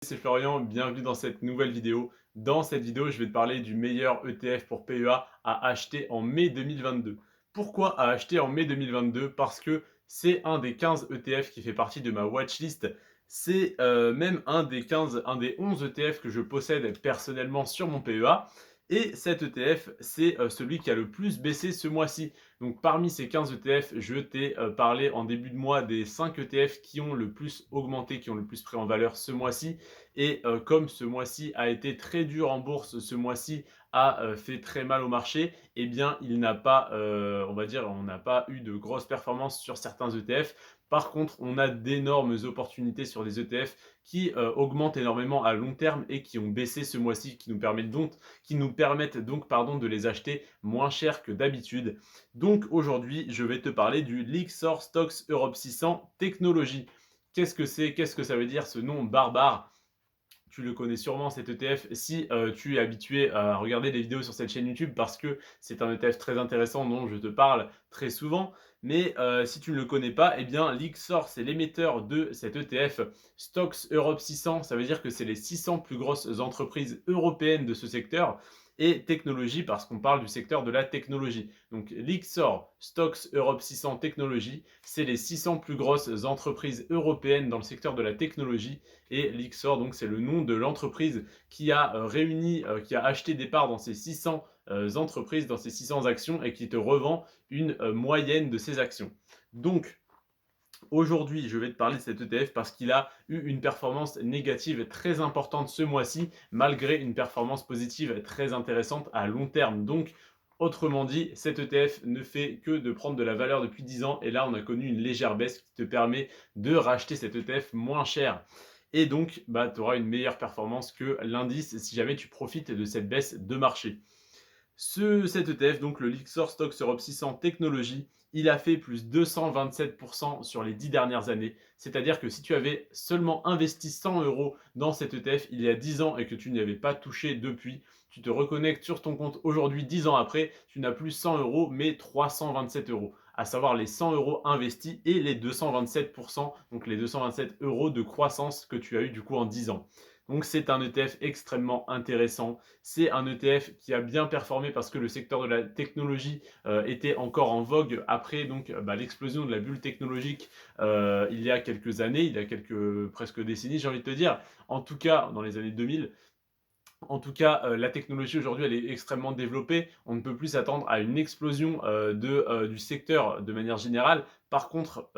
C'est Florian, bienvenue dans cette nouvelle vidéo. Dans cette vidéo, je vais te parler du meilleur ETF pour PEA à acheter en mai 2022. Pourquoi à acheter en mai 2022? Parce que c'est un des 15 ETF qui fait partie de ma watchlist. C'est même un des 11 ETF que je possède personnellement sur mon PEA. Et cet ETF, c'est celui qui a le plus baissé ce mois-ci. Donc parmi ces 15 ETF, je t'ai parlé en début de mois des 5 ETF qui ont le plus augmenté, qui ont le plus pris en valeur ce mois-ci. Et comme ce mois-ci a été très dur en bourse, ce mois-ci a fait très mal au marché, eh bien il n'a pas, on va dire, on n'a pas eu de grosses performances sur certains ETF. Par contre, on a d'énormes opportunités sur des ETF qui augmentent énormément à long terme et qui ont baissé ce mois-ci, qui nous permettent donc pardon, de les acheter moins cher que d'habitude. Donc aujourd'hui, je vais te parler du Lyxor Stocks Europe 600 Technologie. Qu'est-ce que c'est? Qu'est-ce que ça veut dire ce nom barbare? Tu le connais sûrement cet ETF si tu es habitué à regarder des vidéos sur cette chaîne YouTube parce que c'est un ETF très intéressant dont je te parle très souvent. Mais si tu ne le connais pas, eh bien Lyxor c'est l'émetteur de cet ETF Stocks Europe 600. Ça veut dire que c'est les 600 plus grosses entreprises européennes de ce secteur et technologie parce qu'on parle du secteur de la technologie. Donc Lyxor Stocks Europe 600 Technologie, c'est les 600 plus grosses entreprises européennes dans le secteur de la technologie et Lyxor, donc c'est le nom de l'entreprise qui a qui a acheté des parts dans ces 600 entreprises, dans ces 600 actions et qui te revend une moyenne de ces actions. Donc aujourd'hui, je vais te parler de cet ETF parce qu'il a eu une performance négative très importante ce mois-ci, malgré une performance positive très intéressante à long terme. Donc, autrement dit, cet ETF ne fait que de prendre de la valeur depuis 10 ans et là, on a connu une légère baisse qui te permet de racheter cet ETF moins cher. Et donc, bah, tu auras une meilleure performance que l'indice si jamais tu profites de cette baisse de marché. Cet ETF, donc le Lyxor Stocks Europe 600 Technologie, il a fait plus 227% sur les 10 dernières années. C'est-à-dire que si tu avais seulement investi 100 euros dans cet ETF il y a 10 ans et que tu n'y avais pas touché depuis, tu te reconnectes sur ton compte aujourd'hui, 10 ans après, tu n'as plus 100 euros mais 327 euros. À savoir les 100 euros investis et les 227%, donc les 227 euros de croissance que tu as eu du coup en 10 ans. Donc c'est un ETF extrêmement intéressant. C'est un ETF qui a bien performé parce que le secteur de la technologie était encore en vogue après donc l'explosion de la bulle technologique il y a quelques années, il y a quelques presque décennies, j'ai envie de te dire. En tout cas, dans les années 2000, en tout cas, la technologie aujourd'hui, elle est extrêmement développée. On ne peut plus s'attendre à une explosion du secteur de manière générale. Par contre,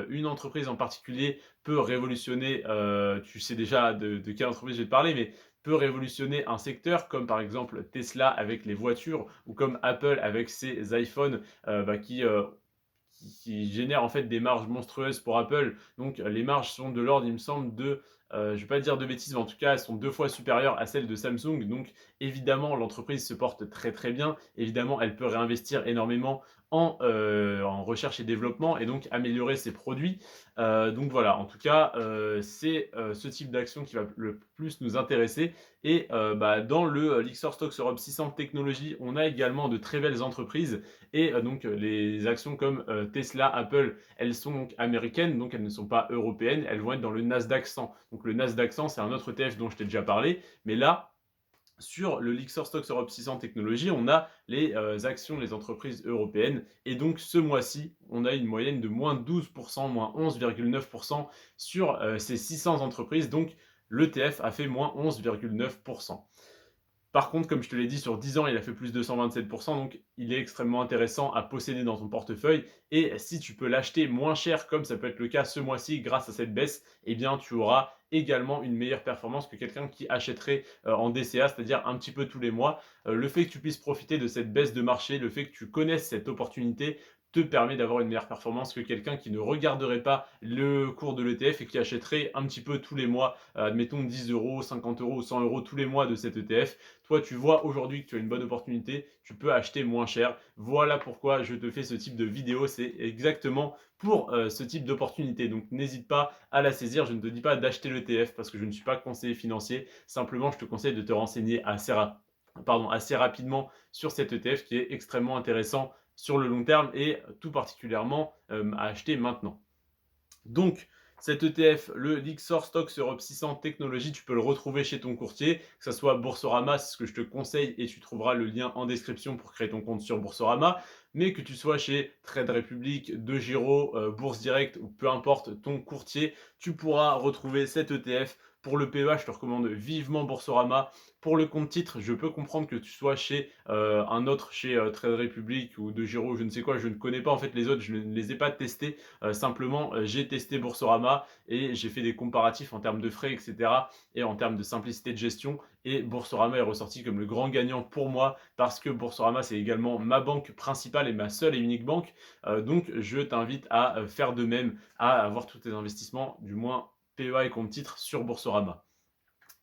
une entreprise en particulier peut révolutionner, tu sais déjà de quelle entreprise je vais te parler, mais peut révolutionner un secteur comme par exemple Tesla avec les voitures ou comme Apple avec ses iPhones qui génère en fait des marges monstrueuses pour Apple. Donc les marges sont de l'ordre, il me semble, de, je ne vais pas dire de bêtises, mais en tout cas, elles sont 2 fois supérieures à celles de Samsung. Donc évidemment, l'entreprise se porte très très bien. Évidemment, elle peut réinvestir énormément en recherche et développement et donc améliorer ses produits. Donc voilà, en tout cas, c'est ce type d'action qui va le plus nous intéresser. Et dans le Lyxor Stocks Europe 600 Technologies, on a également de très belles entreprises et donc les actions comme Tesla, Apple, elles sont donc américaines, donc elles ne sont pas européennes, elles vont être dans le Nasdaq 100. Donc le Nasdaq 100, c'est un autre ETF dont je t'ai déjà parlé, mais là, sur le Lyxor Stocks Europe 600 Technologies, on a les actions des entreprises européennes. Et donc ce mois-ci, on a une moyenne de moins 12%, moins 11,9% sur ces 600 entreprises. Donc l'ETF a fait moins 11,9%. Par contre, comme je te l'ai dit, sur 10 ans, il a fait plus de 127%, donc il est extrêmement intéressant à posséder dans ton portefeuille. Et si tu peux l'acheter moins cher, comme ça peut être le cas ce mois-ci grâce à cette baisse, eh bien tu auras également une meilleure performance que quelqu'un qui achèterait en DCA, c'est-à-dire un petit peu tous les mois. Le fait que tu puisses profiter de cette baisse de marché, le fait que tu connaisses cette opportunité, te permet d'avoir une meilleure performance que quelqu'un qui ne regarderait pas le cours de l'ETF et qui achèterait un petit peu tous les mois, admettons 10 euros, 50 euros ou 100 euros tous les mois de cet ETF. Toi, tu vois aujourd'hui que tu as une bonne opportunité, tu peux acheter moins cher. Voilà pourquoi je te fais ce type de vidéo. C'est exactement pour ce type d'opportunité. Donc, n'hésite pas à la saisir. Je ne te dis pas d'acheter l'ETF parce que je ne suis pas conseiller financier. Simplement, je te conseille de te renseigner assez rapidement sur cet ETF qui est extrêmement intéressant sur le long terme et tout particulièrement à acheter maintenant. Donc, Cet ETF, le Lixor Stocks Europe 600 Technologies, tu peux le retrouver chez ton courtier, que ce soit Boursorama, c'est ce que je te conseille, et tu trouveras le lien en description pour créer ton compte sur Boursorama, mais que tu sois chez Trade Republic, DeGiro, Bourse Direct ou peu importe ton courtier, tu pourras retrouver cet ETF. Pour le PEA, je te recommande vivement Boursorama. Pour le compte titre, je peux comprendre que tu sois chez un autre, chez Trade Republic ou DeGiro, je ne sais quoi, je ne connais pas en fait les autres, je ne les ai pas testés. Simplement, j'ai testé Boursorama et j'ai fait des comparatifs en termes de frais, etc. et en termes de simplicité de gestion. Et Boursorama est ressorti comme le grand gagnant pour moi parce que Boursorama, c'est également ma banque principale et ma seule et unique banque. Donc, je t'invite à faire de même, à avoir tous tes investissements, du moins PEA et compte titre, sur Boursorama.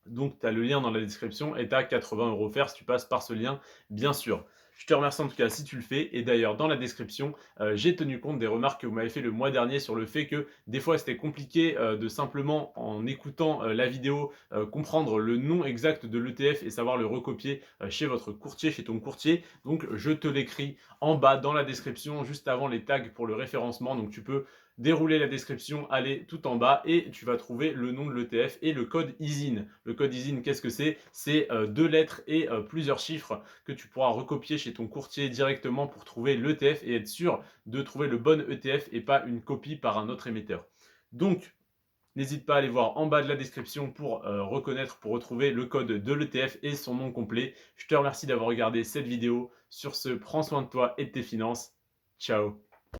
Donc, tu as le lien dans la description et tu as 80 € offerts si tu passes par ce lien, bien sûr. Je te remercie en tout cas si tu le fais. Et d'ailleurs, dans la description, j'ai tenu compte des remarques que vous m'avez fait le mois dernier sur le fait que des fois, c'était compliqué de simplement, en écoutant la vidéo, comprendre le nom exact de l'ETF et savoir le recopier chez votre courtier, chez ton courtier. Donc, je te l'écris en bas dans la description, juste avant les tags pour le référencement. Donc, tu peux dérouler la description, aller tout en bas et tu vas trouver le nom de l'ETF et le code ISIN. Le code ISIN, qu'est-ce que c'est? C'est 2 lettres et plusieurs chiffres que tu pourras recopier chez ton courtier directement pour trouver l'ETF et être sûr de trouver le bon ETF et pas une copie par un autre émetteur. Donc, n'hésite pas à aller voir en bas de la description pour reconnaître, pour retrouver le code de l'ETF et son nom complet. Je te remercie d'avoir regardé cette vidéo. Sur ce, prends soin de toi et de tes finances. Ciao.